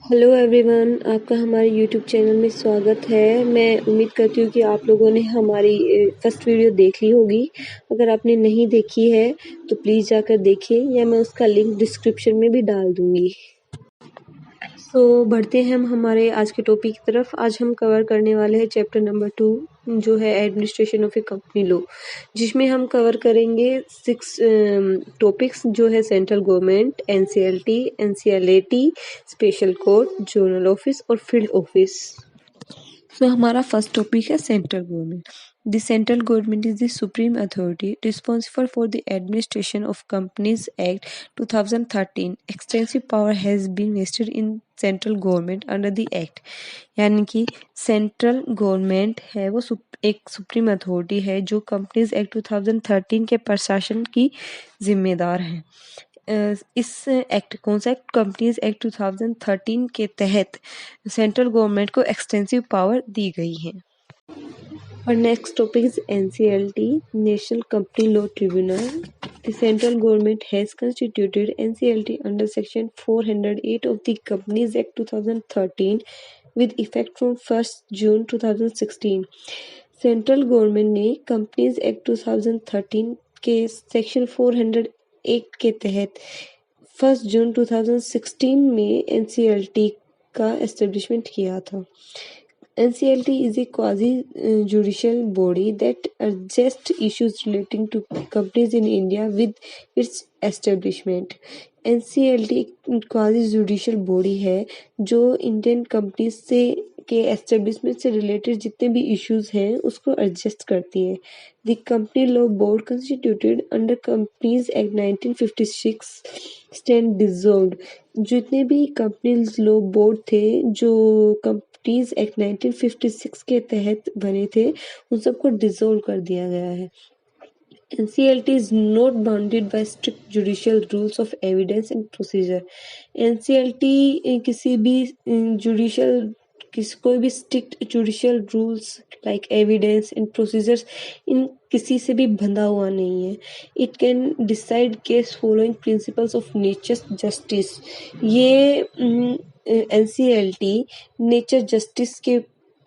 Hello everyone, आपका हमारे YouTube channel में स्वागत है। मैं उम्मीद करती हूँ कि आप लोगों ने हमारी फर्स्ट वीडियो देख ली होगी। अगर आपने नहीं देखी है तो प्लीज़ जाकर देखें, या मैं उसका लिंक डिस्क्रिप्शन में भी डाल दूँगी। तो बढ़ते हैं हम हमारे आज के टॉपिक की तरफ। आज हम कवर करने वाले हैं चैप्टर नंबर 2, जो है administration of A company law, जिसमें हम कवर करेंगे 6 टॉपिक्स, जो है central government, NCLT, NCLAT, special court, zonal office और फील्ड ऑफिस। तो हमारा फर्स्ट टॉपिक है central government. The central government is the supreme authority responsible for the administration of Companies Act 2013. Extensive power has been vested in central government under the act. यानी कि central government है वो एक supreme authority है जो companies act 2013 के प्रशासन की जिम्मेदार है। इस एक्ट कौन सा एक्ट? कंपनीज एक्ट 2013 के तहत सेंट्रल गवर्नमेंट को एक्सटेंसिव पावर दी गई है। Our next topic is NCLT, National Company Law Tribunal. The central government has constituted NCLT under Section 408 of the Companies Act 2013 with effect from 1st June 2016. Central government ने companies act 2013 के section 408 के तहत 1 जून 2016 में NCLT का establishment किया था। NCLT is a quasi-judicial body that adjusts issues relating to companies in India with its establishment. NCLT एक quasi-judicial body है जो इंडियन कंपनीज से के एस्टेब्लिशमेंट से रिलेटेड जितने भी इश्यूज हैं उसको एडजस्ट करती है। The company law board constituted under companies act 1956 stand dissolved. जितने भी कंपनीज लॉ बोर्ड थे जो कंपनीज एक्ट 1956 के तहत बने थे उन सबको डिसॉल्व कर दिया गया है। NCLT is not bounded by strict judicial rules of evidence and procedure. NCLT किसी भी कोई भी strict judicial rules like evidence and procedures इन किसी से भी बंधा हुआ नहीं है। It can decide case following principles of nature justice. ये NCLT नेचर जस्टिस के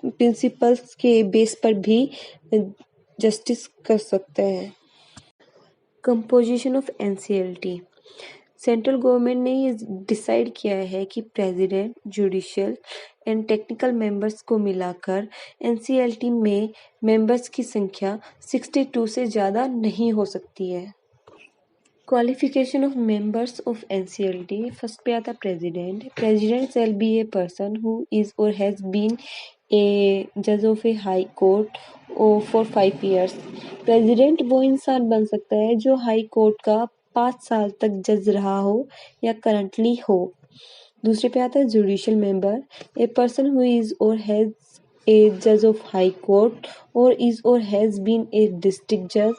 प्रिंसिपल्स के बेस पर भी जस्टिस कर सकता है। Composition of NCLT। Central government ने ये डिसाइड किया है कि president, judicial and technical members को मिलाकर NCLT में मेंबर्स की संख्या 62 से ज़्यादा नहीं हो सकती है। Qualification of members of NCLT। First पे आता president. President shell be a person who is और हैज़ बीन ए जज of a high court for 5 years। President वो इंसान बन सकता है जो हाई कोर्ट का 5 साल तक जज रहा हो या करंटली हो। दूसरे पे आता है judicial member. A person who is और हैज़ ए जज ऑफ हाई कोर्ट और इज और हैज़ बीन ए डिस्ट्रिक्ट जज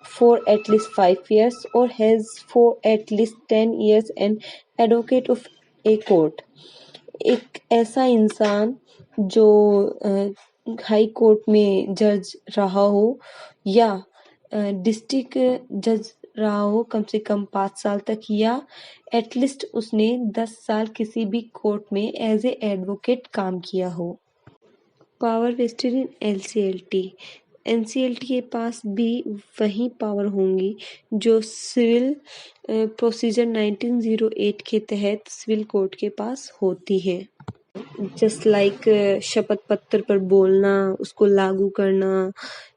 for at least 5 years or has for at least 10 years an advocate of a court। एक ऐसा इंसान जो high court में जज रहा हो या डिस्ट्रिक्ट जज रहा हो कम से कम 5 साल तक, या एटलीस्ट उसने 10 साल किसी भी कोर्ट में एज ए एडवोकेट काम किया हो। पावर वेस्टेड इन NCLT के पास भी वही पावर होंगी जो सिविल प्रोसीजर 1908 के तहत सिविल कोर्ट के पास होती है। जस्ट लाइक शपथ पत्र पर बोलना, उसको लागू करना,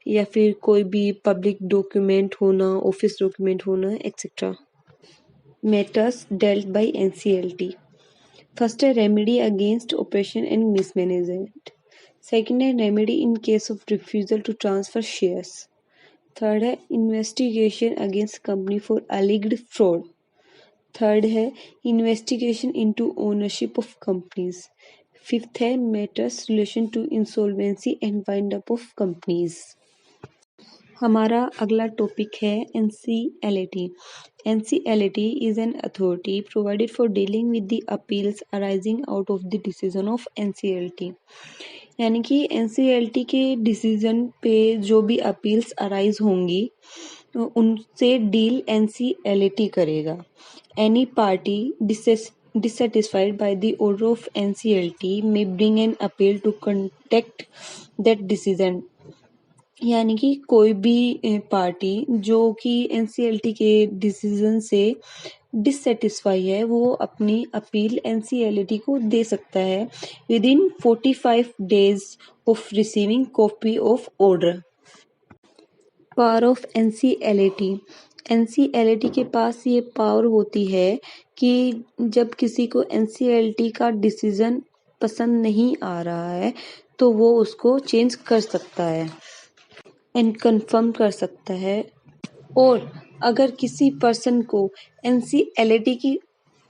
या फिर कोई भी पब्लिक डॉक्यूमेंट होना, ऑफिस डॉक्यूमेंट होना, et cetera. Matters dealt by NCLT। First है remedy against operation and mismanagement. Second है remedy in case of refusal to transfer shares. Third है investigation against company for alleged fraud. Third है investigation into ownership of companies. Fifth है matters relation to insolvency and wind up of companies. हमारा अगला topic है NCLAT। NCLAT is an authority provided for dealing with the appeals arising out of the decision of NCLT। यानी कि NCLT के decision पे जो भी अपील्स अराइज होंगी उनसे डील NCLAT करेगा। Any party dissatisfied by the order of NCLT may bring an appeal to contest that decision। यानी कि कोई भी पार्टी जो कि एनसीएलटी के डिसीजन से डिससेटिस्फाई है वो अपनी अपील एनसीएलटी को दे सकता है with in 45 days of receiving copy of order. Power of NCLT. NCLT के पास ये पावर होती है कि जब किसी को एनसीएलटी का डिसीजन पसंद नहीं आ रहा है तो वो उसको चेंज कर सकता है एंड कंफर्म कर सकता है। और अगर किसी पर्सन को एनसीएलटी की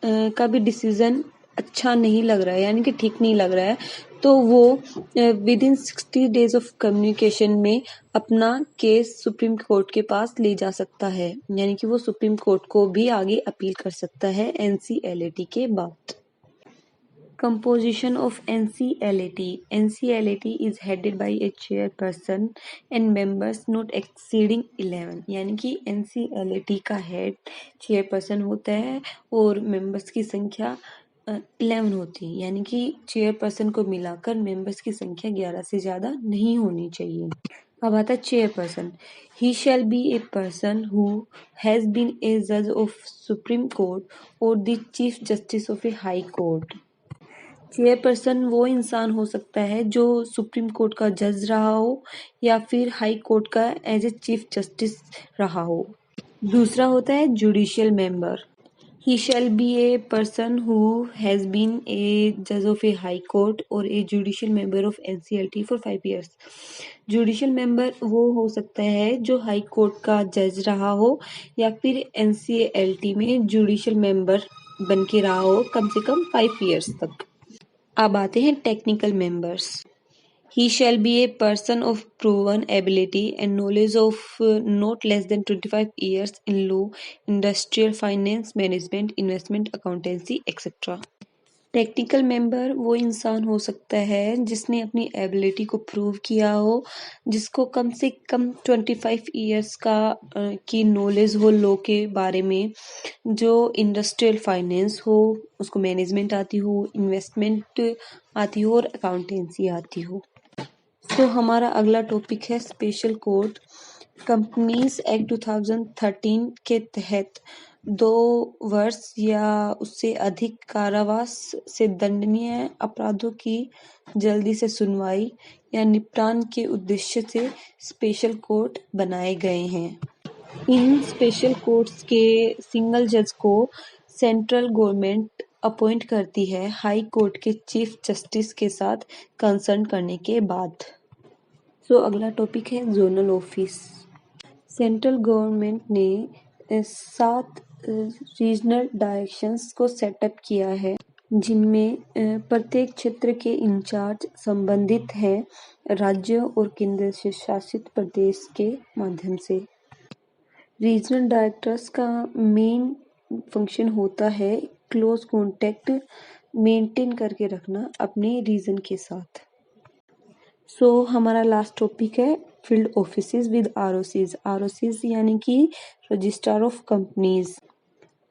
का भी डिसीजन अच्छा नहीं लग रहा है यानी कि ठीक नहीं लग रहा है तो वो with in 60 days of communication में अपना केस सुप्रीम कोर्ट के पास ले जा सकता है यानी कि वो सुप्रीम कोर्ट को भी आगे अपील कर सकता है एनसीएलटी के बाद। Composition of NCLAT. NCLAT is headed by a chairperson and members not exceeding 11। यानी कि NCLAT का हेड चेयरपर्सन होता है और मेंबर्स की संख्या 11 होती है यानी कि चेयरपर्सन को मिलाकर मेंबर्स की संख्या 11 से ज़्यादा नहीं होनी चाहिए। अब आता है chairperson. He shall be a person who has been a judge of Supreme Court or the Chief Justice of a High Court। Chairperson वो इंसान हो सकता है जो सुप्रीम कोर्ट का जज रहा हो या फिर हाई कोर्ट का एज ए चीफ जस्टिस रहा हो। दूसरा होता है judicial member. He shall be a person who has been a जज ऑफ ए हाई कोर्ट और a judicial member of NCLT for 5 years। Judicial member वो हो सकता है जो हाई कोर्ट का जज रहा हो या फिर एनसीएलटी में जुडिशियल मेंबर बन के रहा हो कम से कम 5 years तक। अब आते हैं technical members. He shall be a person of proven ability and knowledge of not less than 25 years in law, industrial finance, management, investment, accountancy etcetera. Technical member वो इंसान हो सकता है जिसने अपनी एबिलिटी को प्रूव किया हो, जिसको कम से कम 25 years की नॉलेज हो लॉ के बारे में, जो इंडस्ट्रियल फाइनेंस हो, उसको मैनेजमेंट आती हो, इन्वेस्टमेंट आती हो और अकाउंटेंसी आती हो। तो हमारा अगला टॉपिक है स्पेशल कोर्ट। कंपनीज एक्ट 2013 के तहत 2 वर्ष या उससे अधिक कारावास से दंडनीय अपराधों की जल्दी से सुनवाई या निपटान के उद्देश्य से स्पेशल कोर्ट बनाए गए हैं। इन स्पेशल कोर्ट्स के सिंगल जज को सेंट्रल गवर्नमेंट अपॉइंट करती है हाई कोर्ट के चीफ जस्टिस के साथ कंसल्ट करने के बाद। तो अगला टॉपिक है जोनल ऑफिस। सेंट्रल गवर्नमेंट ने 7 रीजनल डायरेक्शंस को सेटअप किया है जिनमें प्रत्येक क्षेत्र के इंचार्ज संबंधित हैं राज्यों और केंद्र शासित प्रदेश के माध्यम से। रीजनल डायरेक्टर्स का मेन फंक्शन होता है क्लोज कॉन्टेक्ट मेंटेन करके रखना अपने रीजन के साथ। सो हमारा लास्ट टॉपिक है field offices with ROCs. ROCs यानी कि रजिस्ट्रार ऑफ कंपनीज।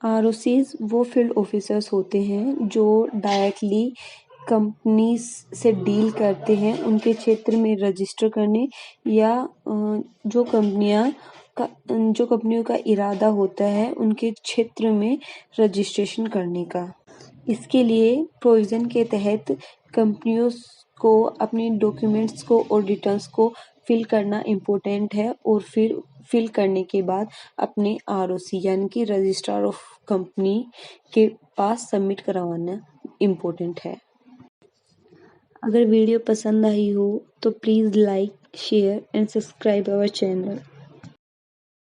आरओसीज वो फील्ड ऑफिसर्स होते हैं जो डायरेक्टली कंपनीज से डील करते हैं उनके क्षेत्र में रजिस्टर करने या जो कंपनियों का इरादा होता है उनके क्षेत्र में रजिस्ट्रेशन करने का। इसके लिए प्रोविजन के तहत कंपनियों को अपने डॉक्यूमेंट्स को और रिटर्न्स को फिल करना इम्पोर्टेंट है और फिर फिल करने के बाद अपने आरओसी यानी कि रजिस्ट्रार ऑफ कंपनी के पास सबमिट करवाना इम्पोर्टेंट है। अगर वीडियो पसंद आई हो तो please like, share and subscribe our channel.